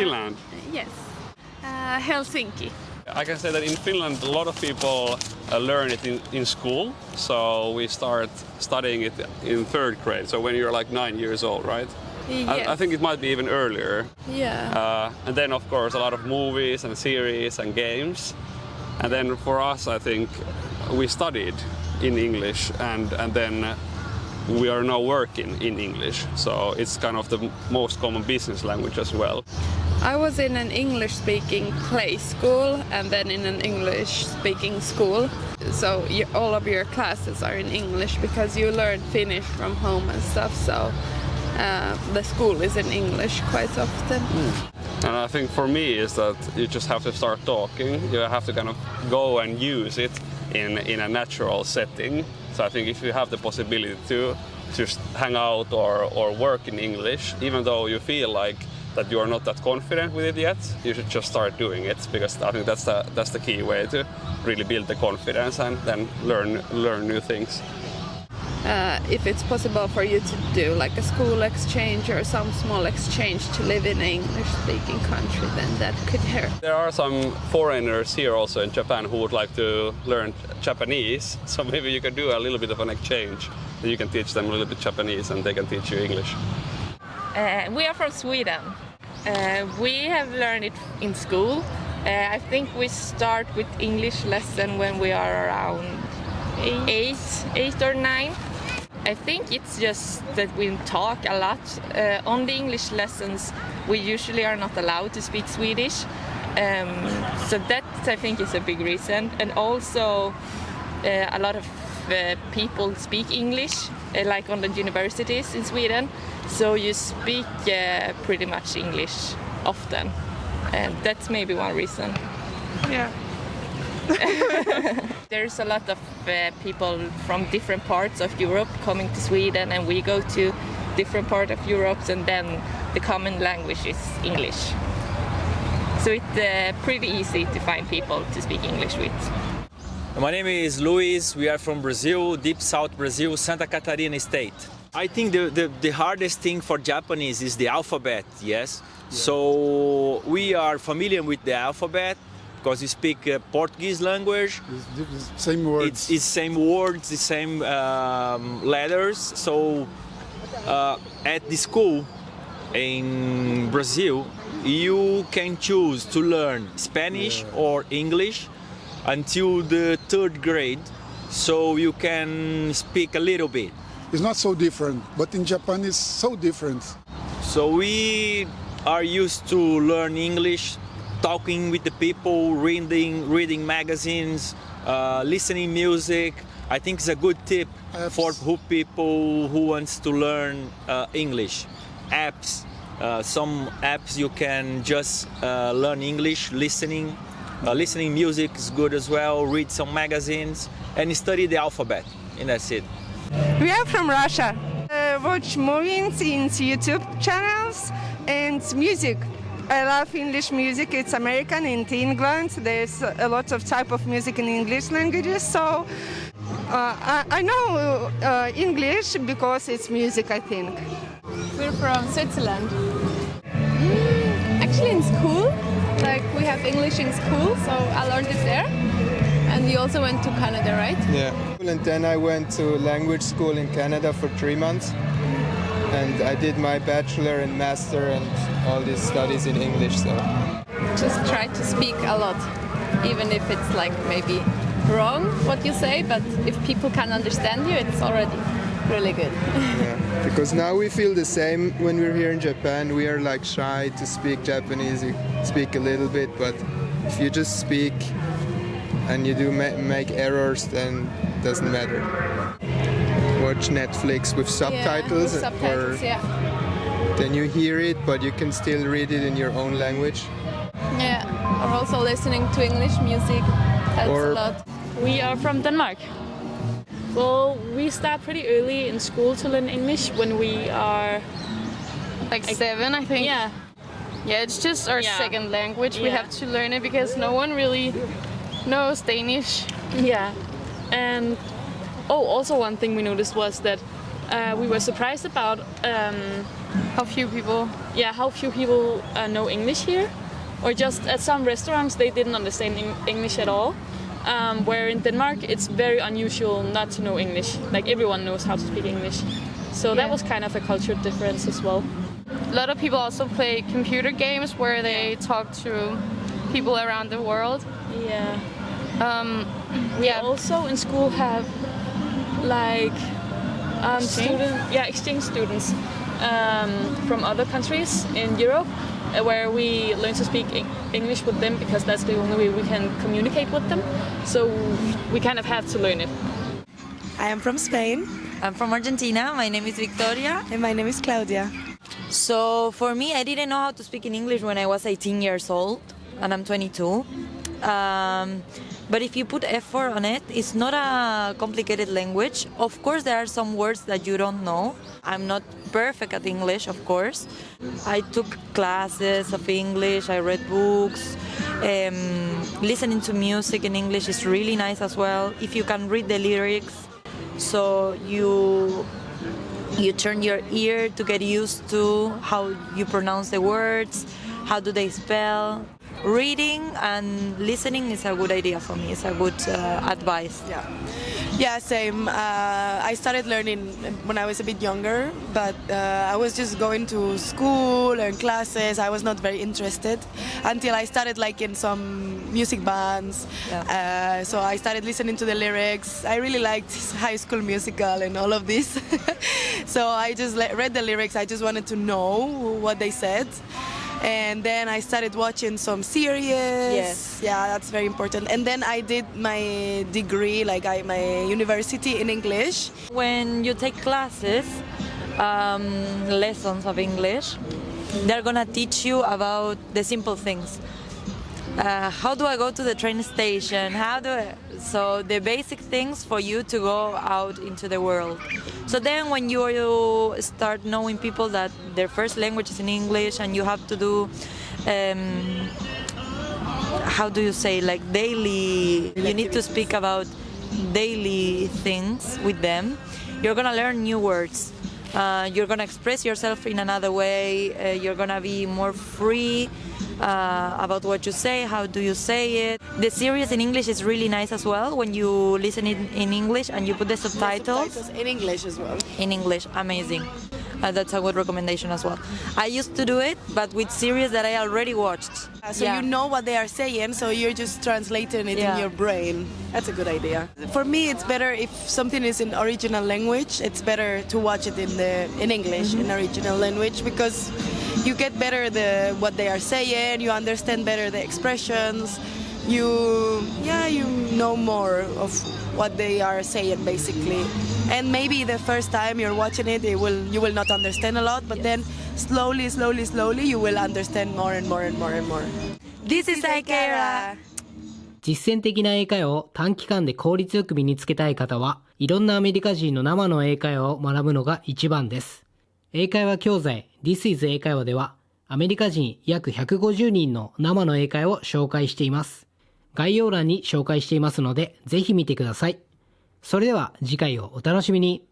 Finland? Yes. Helsinki. I can say that in Finland a lot of people learn it in school, so we start studying it in 3rd grade, so when you're like 9 years old, right? Yes. I think it might be even earlier. Yeah. And then of course a lot of movies and series and games. And then for us I think we studied in English and then we are now working in English, so it's kind of the most common business language as well. I was in an English-speaking play school and then in an English-speaking school. So all of your classes are in English because you learn Finnish from home and stuff. So the school is in English quite often. And I think for me is that you just have to start talking. You have to kind of go and use it in a natural setting. So I think if you have the possibility to just hang out or work in English, even though you feel like that you are not that confident with it yet, you should just start doing it, because I think that's the key way to really build the confidence and then learn new things. If it's possible for you to do like a school exchange or some small exchange to live in an English-speaking country, then that could help. There are some foreigners here also in Japan who would like to learn Japanese, so maybe you can do a little bit of an exchange. You can teach them a little bit Japanese and they can teach you English. We are from Sweden. We have learned it in school. I think we start with English lesson when we are around 8 or 9. I think it's just that we talk a lot. On the English lessons, we usually are not allowed to speak Swedish. So that, I think, is a big reason. And also, a lot of people speak English, like on the universities in Sweden. So you speak pretty much English often. And that's maybe one reason. Yeah. There's a lot of people from different parts of Europe coming to Sweden, and we go to different parts of Europe, and then the common language is English. So it's pretty easy to find people to speak English with. My name is Luis. We are from Brazil, deep south Brazil, Santa Catarina state. I think the hardest thing for Japanese is the alphabet, yes? Yeah. So we are familiar with the alphabet because we speak Portuguese language. It's same words. It's same words, the same letters. So at the school in Brazil, you can choose to learn Spanish or English until the 3rd grade, so you can speak a little bit. It's not so different, but in Japan it's so different. So we are used to learn English, talking with the people, reading magazines, listening music. I think it's a good tip for people who wants to learn English. Apps, some apps you can just learn English, listening music is good as well, read some magazines, and study the alphabet, and that's it. We are from Russia. Watch movies in YouTube channels and music. I love English music. It's American in England. There's a lot of type of music in English languages, so I know English because it's music, I think. We're from Switzerland. Actually in school, like we have English in school, so I learned it there. And you also went to Canada, right? Yeah. And then I went to language school in Canada for 3 months. And I did my bachelor and master and all these studies in English, so. Just try to speak a lot, even if it's like maybe wrong what you say, but if people can understand you, it's already really good. Yeah. Because now we feel the same when we're here in Japan. We are like shy to speak Japanese. You speak a little bit, but if you just speak and you do make errors, then it doesn't matter. Watch Netflix with subtitles, yeah, with subtitles, yeah. Then you hear it, but you can still read it in your own language. Yeah, or also listening to English music helps a lot. We are from Denmark. Well, we start pretty early in school to learn English when we are like 7, I think. Yeah. Yeah, it's just our second language. We have to learn it because no one really knows Danish. Yeah. And also one thing we noticed was that we were surprised about How few people? Yeah, how few people know English here, or just at some restaurants they didn't understand English at all. Where in Denmark it's very unusual not to know English. Like everyone knows how to speak English. So that was kind of a cultural difference as well. A lot of people also play computer games where they talk to people around the world. Yeah. We also in school have like exchange students from other countries in Europe, where we learn to speak English with them because that's the only way we can communicate with them. So we kind of have to learn it. I am from Spain. I'm from Argentina. My name is Victoria. And my name is Claudia. So for me, I didn't know how to speak in English when I was 18 years old, and I'm 22. But if you put effort on it, it's not a complicated language. Of course, there are some words that you don't know. I'm not perfect at English, of course. I took classes of English, I read books. Listening to music in English is really nice as well. If you can read the lyrics, so you turn your ear to get used to how you pronounce the words, how do they spell. Reading and listening is a good idea for me. It's a good advice. Yeah, same. I started learning when I was a bit younger, but I was just going to school and classes. I was not very interested until I started liking some music bands. So I started listening to the lyrics. I really liked High School Musical and all of this. So I just read the lyrics. I just wanted to know what they said. And then I started watching some series. Yes. Yeah, that's very important. And then I did my degree, my university in English. When you take classes, lessons of English, they're gonna teach you about the simple things. How do I go to the train station? So the basic things for you to go out into the world. So then when you start knowing people that their first language is in English and you have to do, how do you say, like daily, you need to speak about daily things with them, you're gonna learn new words. You're gonna express yourself in another way. You're gonna be more free about what you say, how do you say it. The series in English is really nice as well when you listen in English and you put the subtitles. In English as well. In English, amazing. That's a good recommendation as well. I used to do it, but with series that I already watched. So you know what they are saying, so you're just translating it in your brain. That's a good idea. For me, it's better if something is in original language. It's better to watch it in English, in original language, because you get better what they are saying. You understand better the expressions. You know more of what they are saying basically. And maybe the first time you're watching it, you will not understand a lot, but then slowly you will understand more and more and more and more. This is Aikera. 実践的な英会話を短期間で効率よく身につけたい方は、いろんなアメリカ人の生の英会話を学ぶのが一番です。英会話教材 This is 英会話では、アメリカ人約150人の生の英会話を紹介しています。概要欄に紹介していますので、ぜひ見てください。それでは次回をお楽しみに。